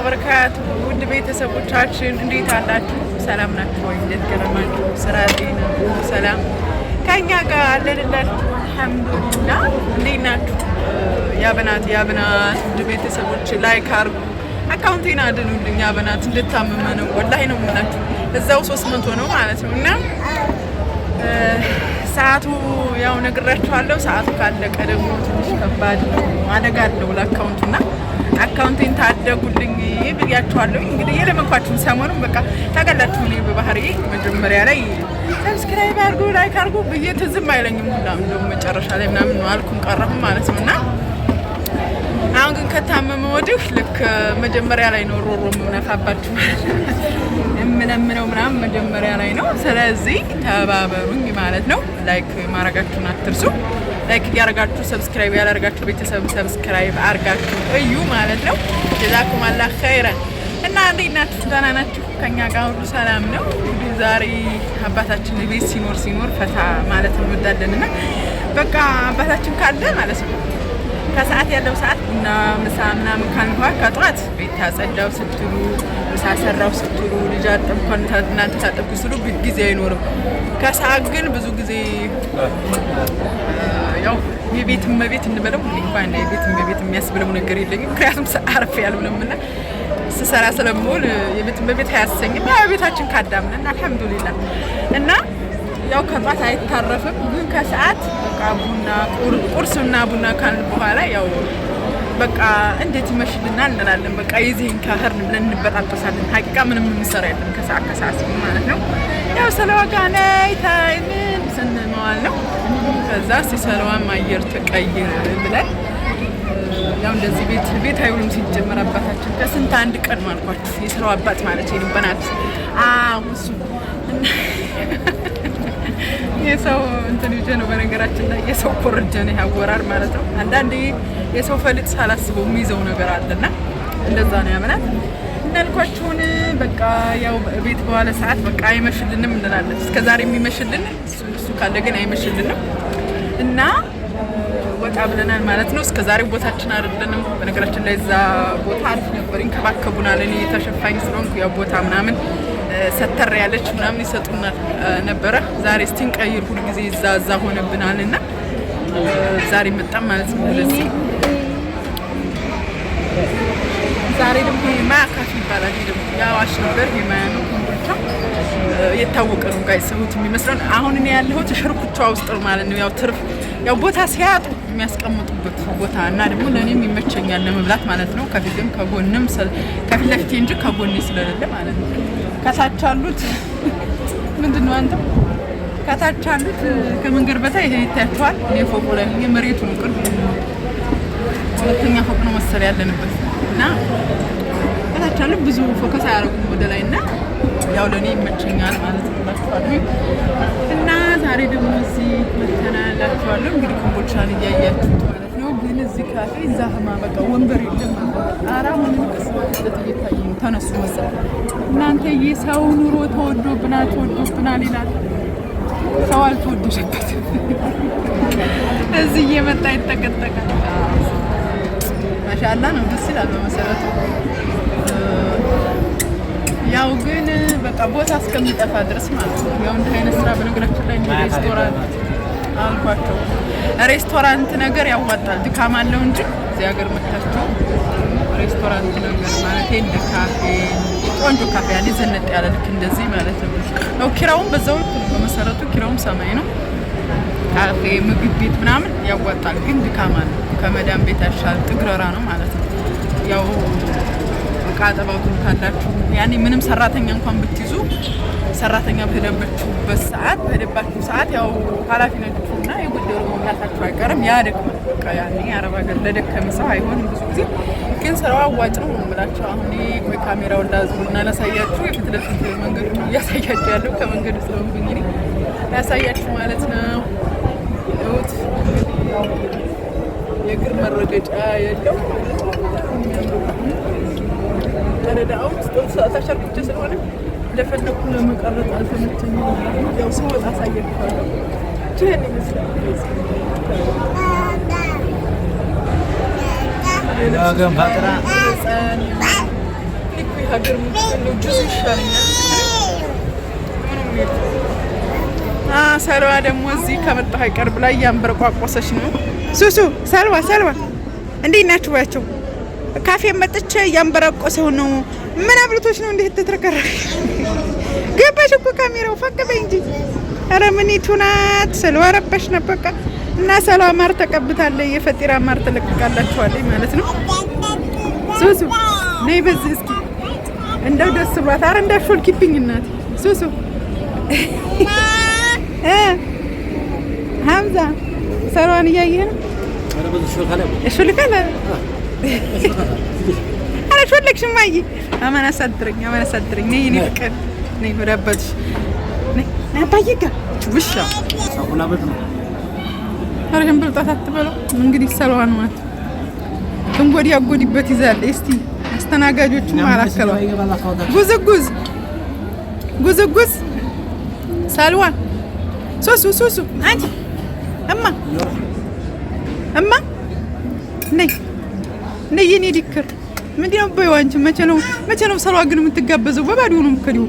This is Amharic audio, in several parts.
ወበረካቱ ውድ ቤተሰቦቻችን እንዴት አላችሁ? ሰላም ናችሁ ወይ? እንዴት ገረማችሁ? ስራ ጤና ሰላም ከኛ ጋር አለንላችሁ አልሐምዱሊላህ። እንዴት ናችሁ? ያበናት ውድ ቤተሰቦች ላይክ አድርጉ፣ አካውንቴን አድኑልኝ። ያበናት እንድታመመ ነው ወላሂ ነው የምላችሁ። እዛው 300 ነው ማለት ነው እና ሰዓቱ ያው ነግራችኋለሁ። ሰዓቱ ካለቀ ደግሞ ትንሽ ከባድ ነው፣ አደጋ አለው ለአካውንቱና አካውንቴን ታደጉልኝ ብያችኋለሁ። እንግዲህ የለመንኳችሁን ሰሞኑን በቃ ታውቃላችሁ። እኔ በባህሪ መጀመሪያ ላይ ሰብስክራይብ አድርጉ ላይክ አድርጉ ብዬ ትዝም አይለኝም ሁላ እንደውም መጨረሻ ላይ ምናምን ነው አልኩም ቀረሁም ማለት ነው እና አሁን ግን ከታመመ ወዲህ ልክ መጀመሪያ ላይ ነው ሮሮ የምነፋባችሁ የምለምነው ምናምን መጀመሪያ ላይ ነው። ስለዚህ ተባበሩኝ ማለት ነው። ላይክ ማድረጋችሁን አትርሱ። ላይክ ያደርጋችሁ ሰብስክራይብ ያደርጋችሁ ቤተሰብ ሰብስክራይብ አድርጋችሁ እዩ ማለት ነው። ጀዛኩም አላህ ኸይረን እና እንዴት ናችሁ? ደህና ናችሁ? ከኛ ጋር ሁሉ ሰላም ነው። እንግዲህ ዛሬ አባታችን ቤት ሲኖር ፈታ ማለት እንወዳለንና በቃ አባታችን ካለ ማለት ነው ከሰዓት ያለው ሰዓት ቡና ምሳ ምናምን ካልኳ ከጧት ቤት ታጸዳው ስትሉ ምሳ ሰራው ስትሉ ልጅ አጠብኳን እናንተ ታጠብኩ ስሉ ጊዜ አይኖርም። ከሰዓት ግን ብዙ ጊዜ ያው የቤት እመቤት እንበለው እንኳን የቤት እመቤት የሚያስብለው ነገር የለኝም። ምክንያቱም አረፍ ያልብለምና ስሰራ ስለምውል የቤት እመቤት አያሰኝም። ያው ቤታችን ካዳምነን አልሐምዱሊላህ እና ያው ከጧት አይታረፍም። ግን ከሰዓት በቃ ቡና ቁርስና ቡና ካልን በኋላ ያው በቃ እንዴት ይመሽልናል እንላለን። በቃ የዚህን ካህርን ብለን እንበጣጠሳለን። ሀቂቃ ምንም የምንሰራ የለም ከሰዓት ማለት ነው። ያው ሰለዋጋ ታይምን ስንመዋል ነው። ከዛ ሲሰለዋም አየር ተቀይር ብለን ያው እንደዚህ ቤት አይውልም ሲጀመር አባታችን ከስንት አንድ ቀን ማልኳችሁ የስራው አባት ማለት ይልበናል። እሱ የሰው እንትን ይዤ ነው በነገራችን ላይ የሰው ኮርጀ ነው ያወራር ማለት ነው። አንዳንዴ የሰው ፈልጥ ሳላስበው የሚይዘው ነገር አለና እንደዛ ነው ያመናት እንዳልኳችሁን በቃ ያው ቤት በኋላ ሰዓት በቃ አይመሽልንም እንላለን። እስከዛሬ የሚመሽልን እሱ ካለ ግን አይመሽልንም እና ወጣ ብለናል ማለት ነው። እስከዛሬ ቦታችን አይደለንም በነገራችን ላይ እዛ ቦታ አሪፍ ነበር፣ ይንከባከቡናል። እኔ ተሸፋኝ ስለሆንኩ ያው ቦታ ምናምን ሰተር ያለች ምናምን ይሰጡናል ነበረ። ዛሬ እስቲ እንቀይር ሁሉ ጊዜ እዛ ሆነብናልና ዛሬ መጣም ማለት ነው። ለዚህ ዛሬ ደግሞ የማያ ካፌ ይባላል። ደግሞ ያው አሽነበር የማያ ነው ኮምቦልቻ የታወቀ ነው ጋይ ሰውት የሚመስለው። አሁን እኔ ያለሁት ሽርኩቻ ውስጥ ማለት ነው። ያው ትርፍ ያው ቦታ ሲያጡ የሚያስቀምጡበት ቦታ እና ደግሞ ለኔም ይመቸኛል ለመብላት ማለት ነው። ከፊትም ከጎንም ከፊት ለፊቴ እንጂ ከጎኔ ስለሌለ ማለት ነው። ከታች አሉት ምንድነው አንተ ከታች አሉት ከመንገድ በታ ይሄ ይታያችኋል። እኔ ፎቅ ላይ ነው መሬቱ ነው ቅርብ ሁለተኛ ፎቅ ነው መሰል ያለንበት እና ከታች አሉት ብዙ ፎከስ አያደርጉም ወደ ላይ እና ያው ለኔ ይመቸኛል ማለት ነው። እና ዛሬ ደግሞ እዚህ መተናላችኋለሁ። እንግዲህ ኮምቦልቻን እያያችሁት ማለት ነው። ግን እዚህ ካፌ ዛህማ በቃ ወንበር የለም ማለት ነው። አራ ምን ከስበት እየታየ ነው። ተነሱ መሰል እናንተ የሰው ኑሮ ተወዶብናል ይላል። ሰው አልተወደደበት እዚህ እየመጣ ይጠቀጠቃል። ማሻአላ ነው፣ ደስ ይላል በመሰረቱ። ያው ግን በቃ ቦታ እስከሚጠፋ ድረስ ማለት ነው። ያው እንደ አይነት ስራ በነገራችን ላይ ሬስቶራንት አልኳቸው ሬስቶራንት ነገር ያዋጣል፣ ድካም አለው እንጂ እዚህ ሀገር መጥታችሁ ሬስቶራንት ነገር ማለት እንደ ካፌ ቆንጆ ካፌ ያለ ዘነጥ ያለ ልክ እንደዚህ ማለት ነው። ያው ኪራውም በዛው በመሰረቱ ኪራውም ሰማይ ነው። ካፌ ምግብ ቤት ምናምን ያዋጣል፣ ግን ድካም አለው። ከመዳም ቤት ያሻል ጥግረራ ነው ማለት ነው። ያው ቃጠባቱ ካላችሁ ያኔ ምንም ሰራተኛ እንኳን ብትይዙ ሰራተኛ በደበችሁበት ሰዓት ያው ኃላፊነቱና የጉዳዩ መምላታችሁ አይቀርም። ያ ደግሞ በቃ ያኔ አረብ ሀገር ለደከመ ሰው አይሆንም ብዙ ጊዜ። ግን ስራው አዋጭ ነው የምላችሁ። አሁን ወይ ካሜራው እንዳዝሩና ላሳያችሁ የፊት ለፊት መንገዱ ነው እያሳያችሁ ያለው ከመንገዱ ስለሆንኩኝ እኔ ላሳያችሁ ማለት ነው። እውት የእግር መረገጫ የለው ተረዳው ተሸርክቼ ስለሆነ እንደፈለኩ ለመቀረጥ አልተመቸኝም። ያው ስወጣ አሳያችኋለሁ። ጀን ይመስላል ሀገር ሙሉ ጁስ ይሻለኛል። ሰልዋ ደግሞ እዚህ ከመጣሁ አይቀር ብላ እያንበረቋቆሰች ነው። ሱሱ ሰልዋ እንዴት ናችሁ ባያቸው። ካፌ መጥቼ እያንበረቆሰው ነው። ምን አብልቶች ነው እንዴት ተትረከረክ? ገባሽ እኮ ካሜራው ፈቅ በይ እንጂ። ኧረ ምኒቱ ናት ሰልዋ ረባሽ ነበር። እና ሰልዋ ማር ተቀብታለች። የፈጢራ ማር ተለቅቃላችኋለች ማለት ነው። ሱሱ ነይ በዚህ እስኪ እንደው ደስ ብሏት። ኧረ እንዳትሾልኪብኝ እናቴ። ሱሱ ሀምዛ ሰልዋን እያየህ ነው? ሾልካለ ኧረ ሾለክሽ እማዬ። አማን አሳድረኝ ነይ የእኔ ፍቅር ነይ ወደ አባትሽ ነይ አባዬ ጋር ውሻ። ኧረ ይሄን ብልጣት አትበለው እንግዲህ ሰልዋን ማለት እንጎዲ አጎዲበት ይዛለች። እስቲ አስተናጋጆቹ ማራከሏ ጉዝጉዝ ሰልዋ ሱሱ አንቺ እማ ነይ የኔ ዲክር ምንድን ነው በይው። አንቺ መቼ ነው ሰልዋ ግን የምትጋበዘው? በባዶ ነው የምትከዲው።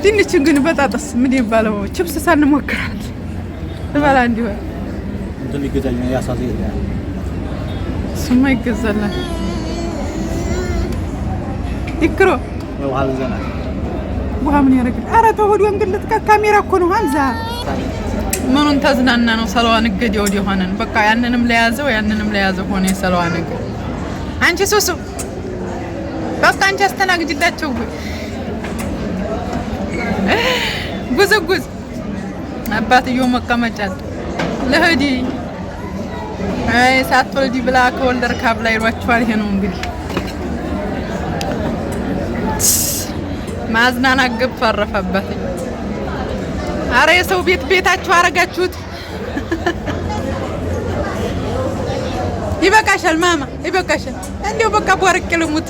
ድንች ግን በጣጥስ ምን ይባለው ቺፕስ ሳንሞክራት ትበላ እንዲሆን እሱማ ይገዛላል። ይክሮ ውሃ ምን ያደርግልህ? ኧረ ተው ሆዷን ግልጥ ካሜራ እኮ ነው ሀምዛ። ምኑን ተዝናና ነው ሰልዋ ንገድ ወዲህ ሆነን በቃ ያንንም ለያዘው ሆነ የሰልዋ ነገር። አንቺ ሱሱ በቃ አንቺ አስተናግጅላቸው። ጉዝጉዝ አባትዮ መቀመጫ ለህዲ አይ ሳትወልዲ ብላ ከወልደር ካብላ ይሏችኋል። ይሄ ነው እንግዲህ ማዝናና ግብ ፈረፈበት። አረ የሰው ቤታችሁ አረጋችሁት። ይበቃሻል ማማ ይበቃሻል። እንዴው በቃ ቦርቅ ልሙት።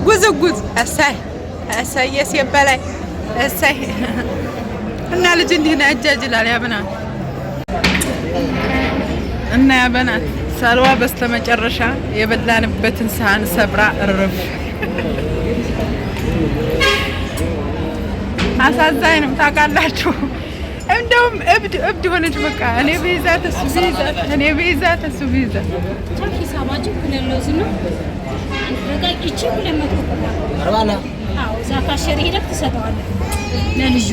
ጉዝጉዝ እሰይ የሴት በላይ እሰይ። እና ልጅ እንዲህ ነው ያጃጅላል ያበናት እና ያበናት። ሰልዋ በስተመጨረሻ የበላንበትን ሳህን ሰብራ እርፍ። አሳዛኝ ነው ታውቃላችሁ። እንደውም እብድ ሆነች በቃ። እኔ በይዛት እሱ በይዛት ቻኪ ሳማጂ ኩለሎዝ ነው ረጋቂቺ ኩለመቶ አርባና አው ዛካሸሪ ሄደክ ተሰጠዋለህ ለልጁ።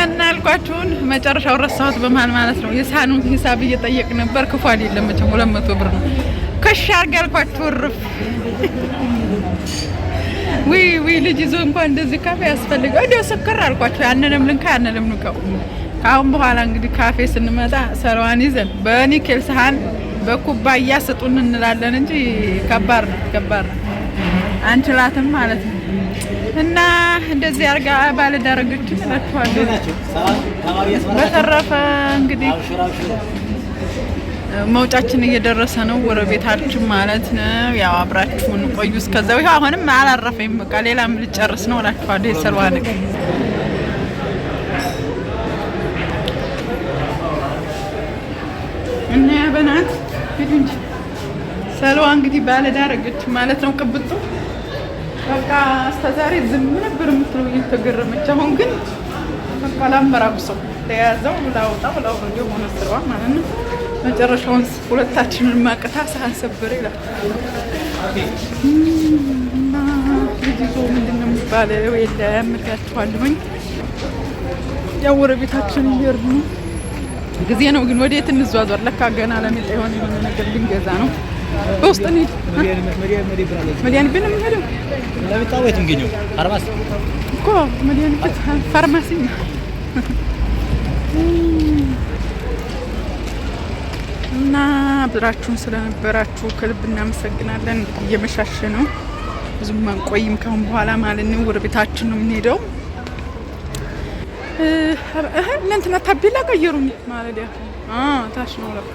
እና አልኳችሁን መጨረሻው ረሳሁት በመሀል ማለት ነው። የሳህኑን ሂሳብ እየጠየቅ ነበር። ክፉ አይደለም መቼም 200 ብር ነው። ከሻ አድርጌ አልኳችሁ እርፍ። ወይ ልጅ ይዞ እንኳን እንደዚህ ካፌ ያስፈልገው እንዴው ስክር አልኳችሁ። ያንንም ልንካ ያንንም ንቀው። ካሁን በኋላ እንግዲህ ካፌ ስንመጣ ሰልዋን ይዘን በኒኬል ሳህን በኩባያ ስጡን እንላለን እንጂ ከባድ ነው አንችላትም ማለት ነው። እና እንደዚህ አርጋ ባለ ዳረገች እላችኋለሁ። በተረፈ እንግዲህ መውጫችን እየደረሰ ነው ወደ ቤታችን ማለት ነው። ያው አብራችሁን ቆዩ እስከዛው። ይሄ አሁንም አላረፈኝም በቃ ሌላም ልጨርስ ነው እላችኋለሁ። የሰልዋ ነገር እና ያበናት እንጂ ሰልዋ እንግዲህ ባለ ዳረገች ማለት ነው። ቅብጡ በቃ እስከዛሬ ዝም ነበር የምትለው እየተገረመች። አሁን ግን በቃ ላምበራብሰው ተያዘው ብላውጣው ወዲያው ሆነ ስራዋ ማለት ነው። መጨረሻውን ሁለታችንን ማቀታ ሳህን ሰበረ ይላል። እና ልጅቶ ምንድነው የሚባለው የለም እላችኋለሁኝ። ያው ወደ ቤታችን እየሄድን ነው። ጊዜ ነው ግን ወዴት እንዟዟር? ለካ ገና ለሚጣ የሆነ ነገር ልንገዛ ነው። በውስጥ እንሂድ። መድኃኒት ቤት ነው የምንሄደው። ለሚጣው የት እንገኘው? ፋርማሲ እኮ መድኃኒት ቤት ፋርማሲ ነው። እና ብራችሁን ስለነበራችሁ ከልብ እናመሰግናለን። እየመሻሸ ነው ብዙም አንቆይም ካሁን በኋላ ማለት ነው። ወደ ቤታችን ነው የምንሄደው። ለእንትና ታቤላ ቀየሩኝ ማለት ያ ታች ነው ለካ።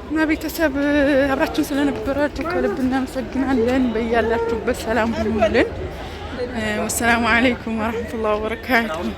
እና ቤተሰብ አብራችሁን ስለነበራችሁ ከልብ እናመሰግናለን። በያላችሁበት ሰላም ሁኑልን። ወሰላሙ አለይኩም ወራህመቱላሂ ወበረካቱሁ።